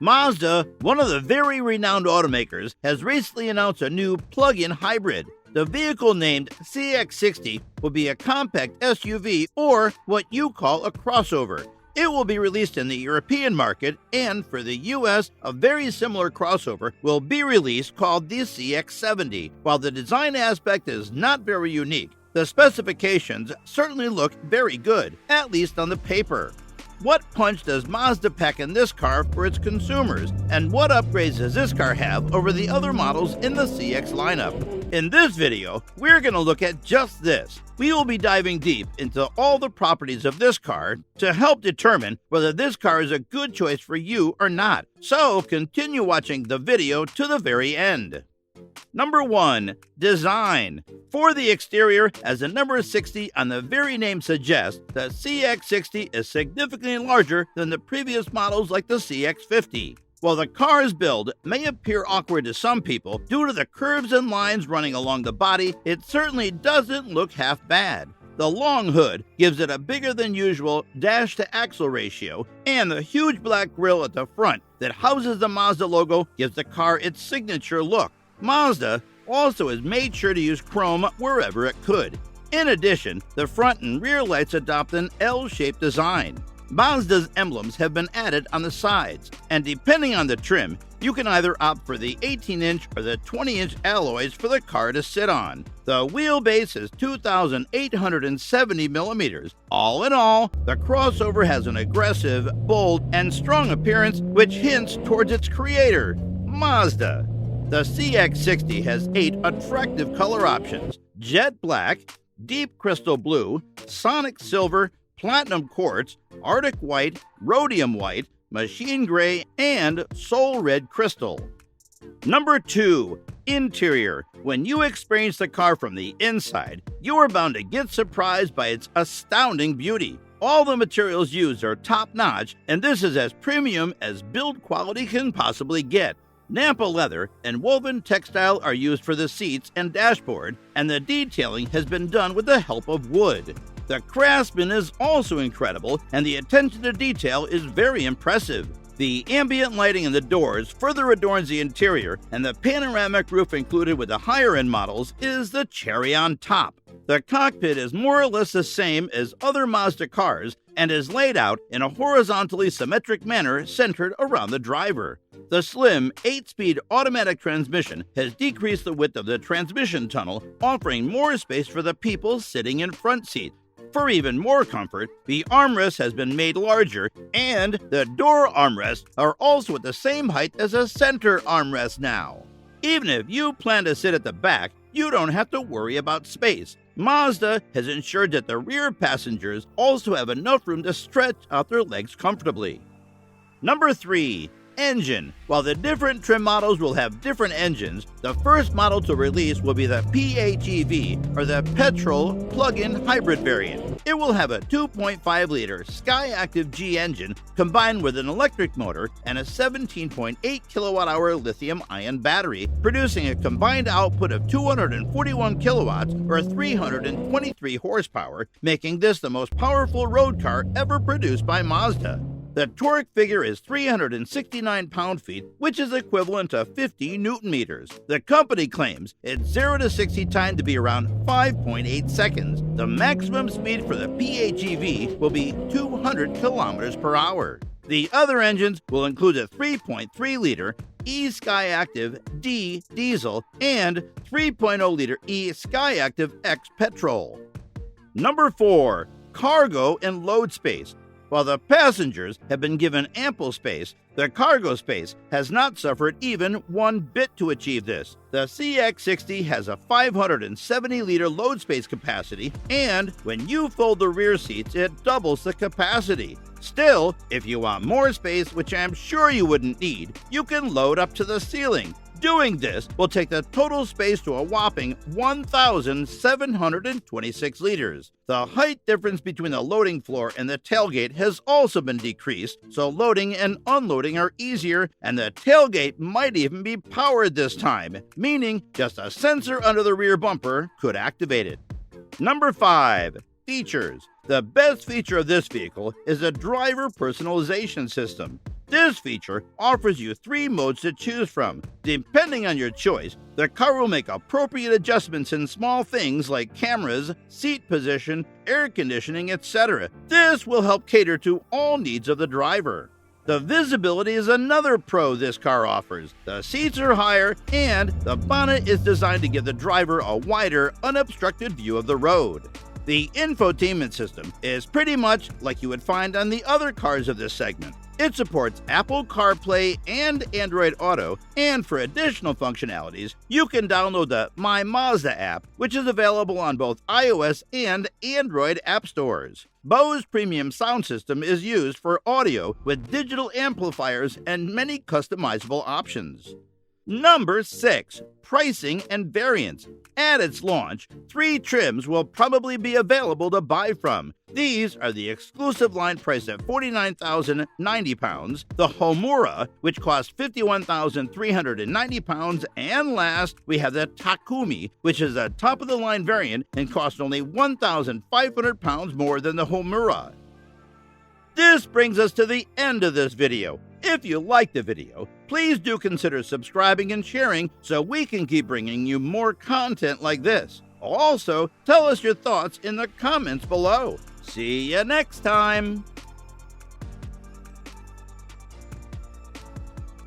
Mazda, one of the very renowned automakers, has recently announced a new plug-in hybrid. The vehicle named Cx-60 will be a compact SUV, or what you call a crossover. It will be released in the European market, and for the US, a very similar crossover will be released called the Cx-70. While the design aspect is not very unique, the specifications certainly look very good, at least on the paper. What punch does Mazda pack in this car for its consumers, and what upgrades does this car have over the other models in the CX lineup? In this video, we're going to look at just this. We will be diving deep into all the properties of this car to help determine whether this car is a good choice for you or not. So continue watching the video to the very end. Number 1. Design. For the exterior, as the number 60 on the very name suggests, the Cx-60 is significantly larger than the previous models like the Cx-50. While the car's build may appear awkward to some people due to the curves and lines running along the body, it certainly doesn't look half bad. The long hood gives it a bigger than usual dash-to-axle ratio, and the huge black grille at the front that houses the Mazda logo gives the car its signature look. Mazda also has made sure to use chrome wherever it could. In addition, the front and rear lights adopt an L-shaped design. Mazda's emblems have been added on the sides, and depending on the trim, you can either opt for the 18-inch or the 20-inch alloys for the car to sit on. The wheelbase is 2,870 millimeters. All in all, the crossover has an aggressive, bold, and strong appearance which hints towards its creator, Mazda. The Cx-60 has 8 attractive color options: jet black, deep crystal blue, sonic silver, platinum quartz, arctic white, rhodium white, machine gray, and soul red crystal. Number 2. Interior. When you experience the car from the inside, you are bound to get surprised by its astounding beauty. All the materials used are top-notch, and this is as premium as build quality can possibly get. Nappa leather and woven textile are used for the seats and dashboard, and the detailing has been done with the help of wood. The craftsman is also incredible, and the attention to detail is very impressive. The ambient lighting in the doors further adorns the interior, and the panoramic roof included with the higher-end models is the cherry on top. The cockpit is more or less the same as other Mazda cars and is laid out in a horizontally symmetric manner centered around the driver. The slim 8-speed automatic transmission has decreased the width of the transmission tunnel, offering more space for the people sitting in front seat. For even more comfort, the armrest has been made larger, and the door armrests are also at the same height as a center armrest now. Even if you plan to sit at the back, you don't have to worry about space. Mazda has ensured that the rear passengers also have enough room to stretch out their legs comfortably. Number 3. Engine. While the different trim models will have different engines, the first model to release will be the PHEV, or the petrol plug-in hybrid variant. It will have a 2.5-liter Skyactiv G engine combined with an electric motor and a 17.8 kilowatt-hour lithium-ion battery, producing a combined output of 241 kilowatts or 323 horsepower, making this the most powerful road car ever produced by Mazda. The torque figure is 369 pound-feet, which is equivalent to 50 newton-meters. The company claims its 0 to 60 time to be around 5.8 seconds. The maximum speed for the PHEV will be 200 kilometers per hour. The other engines will include a 3.3-liter e-Skyactiv D diesel and 3.0-liter e-Skyactiv X petrol. Number 4. Cargo and load space. While the passengers have been given ample space, the cargo space has not suffered even one bit to achieve this. The Cx-60 has a 570-liter load space capacity, and when you fold the rear seats, it doubles the capacity. Still, if you want more space, which I'm sure you wouldn't need, you can load up to the ceiling. Doing this will take the total space to a whopping 1,726 liters. The height difference between the loading floor and the tailgate has also been decreased, so loading and unloading are easier, and the tailgate might even be powered this time, meaning just a sensor under the rear bumper could activate it. Number 5. Features. The best feature of this vehicle is a driver personalization system. This feature offers you 3 modes to choose from. Depending on your choice, the car will make appropriate adjustments in small things like cameras, seat position, air conditioning, etc. This will help cater to all needs of the driver. The visibility is another pro this car offers. The seats are higher, and the bonnet is designed to give the driver a wider, unobstructed view of the road. The infotainment system is pretty much like you would find on the other cars of this segment. It supports Apple CarPlay and Android Auto, and for additional functionalities, you can download the My Mazda app, which is available on both iOS and Android app stores. Bose premium sound system is used for audio with digital amplifiers and many customizable options. Number 6. Pricing and variants. At its launch, 3 trims will probably be available to buy from. These are the exclusive line priced at £49,090, the Homura, which costs £51,390, and last, we have the Takumi, which is a top-of-the-line variant and costs only £1,500 more than the Homura. This brings us to the end of this video. If you liked the video, please do consider subscribing and sharing so we can keep bringing you more content like this. Also, tell us your thoughts in the comments below. See you next time!